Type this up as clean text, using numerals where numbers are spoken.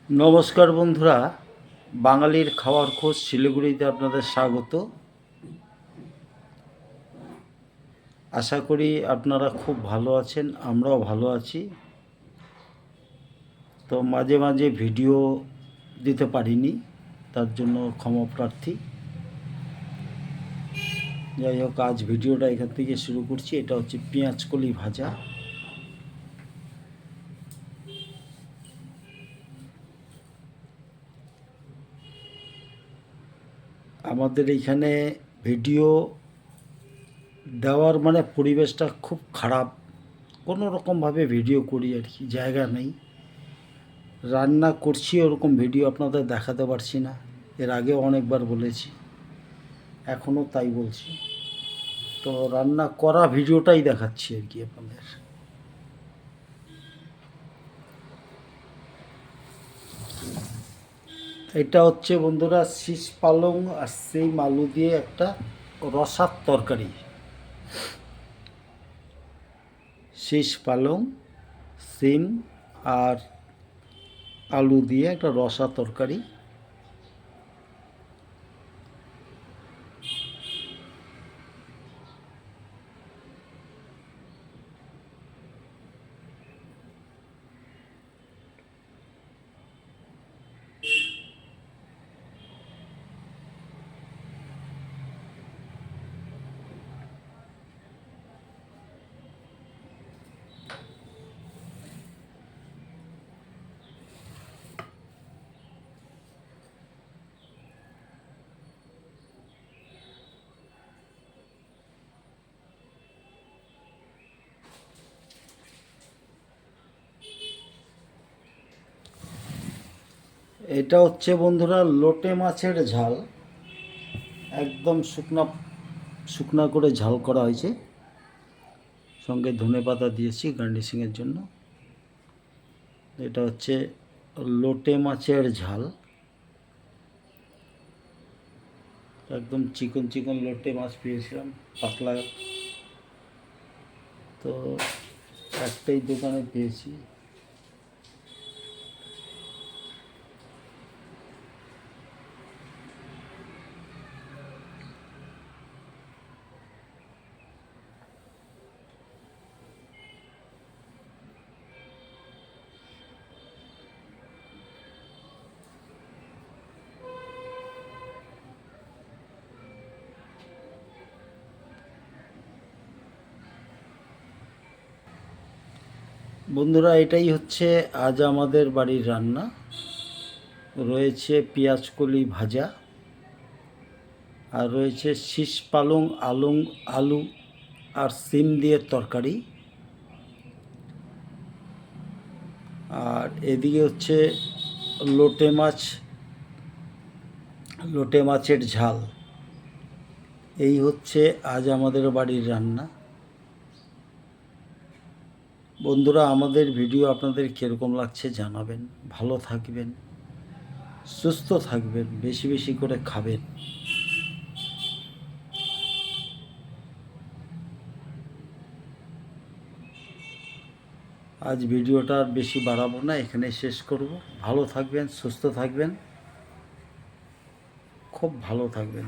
নমস্কার বন্ধুরা, বাঙালির খাওয়ার খোঁজ শিলিগুড়িতে আপনাদের স্বাগত। আশা করি আপনারা খুব ভালো আছেন, আমরাও ভালো আছি। তো মাঝে মাঝে ভিডিও দিতে পারিনি, তার জন্য ক্ষমা প্রার্থী। যাই হোক, আজ ভিডিওটা এখান থেকে শুরু করছি। এটা হচ্ছে পেঁয়াজকলি ভাজা। আমাদের এইখানে ভিডিও দেওয়ার মানে পরিবেশটা খুব খারাপ, কোনো রকমভাবে ভিডিও করি আর কি, জায়গা নেই। রান্না করছি ওরকম ভিডিও আপনাদের দেখাতে পারছি না, এর আগেও অনেকবার বলেছি, এখনও তাই বলছি। তো রান্না করা ভিডিওটাই দেখাচ্ছি আর কি আপনাদের। এটা হচ্ছে বন্ধুরা শীষ পালং আর সিম আলু দিয়ে একটা রসার তরকারি। শীষ পালং, সিম আর আলু দিয়ে একটা রসা তরকারি। এটা হচ্ছে বন্ধুরা লোটে মাছের ঝাল, একদম শুকনা শুকনা করে ঝাল করা হয়েছে, সঙ্গে ধনেপাতা দিয়েছি গার্নিশিংয়ের জন্য। এটা হচ্ছে লোটে মাছের ঝাল, একদম চিকন চিকন লোটে মাছ পেয়েছিলাম, পাতলা। তো একটাই দোকানে পেয়েছি। বন্ধুরা, এটাই হচ্ছে আজ আমাদের বাড়ির রান্না। রয়েছে পেঁয়াজকলি ভাজা, আর রয়েছে শীষ পালং আলু আর সিম দিয়ে তরকারি, আর এদিকে হচ্ছে লোটে মাছের ঝাল। এই হচ্ছে আজ আমাদের বাড়ির রান্না। বন্ধুরা, আমাদের ভিডিও আপনাদের কীরকম লাগছে জানাবেন। ভালো থাকবেন, সুস্থ থাকবেন, বেশি বেশি করে খাবেন। আজ ভিডিওটা আর বেশি বাড়াবো না, এখানে শেষ করব। ভালো থাকবেন, সুস্থ থাকবেন, খুব ভালো থাকবেন।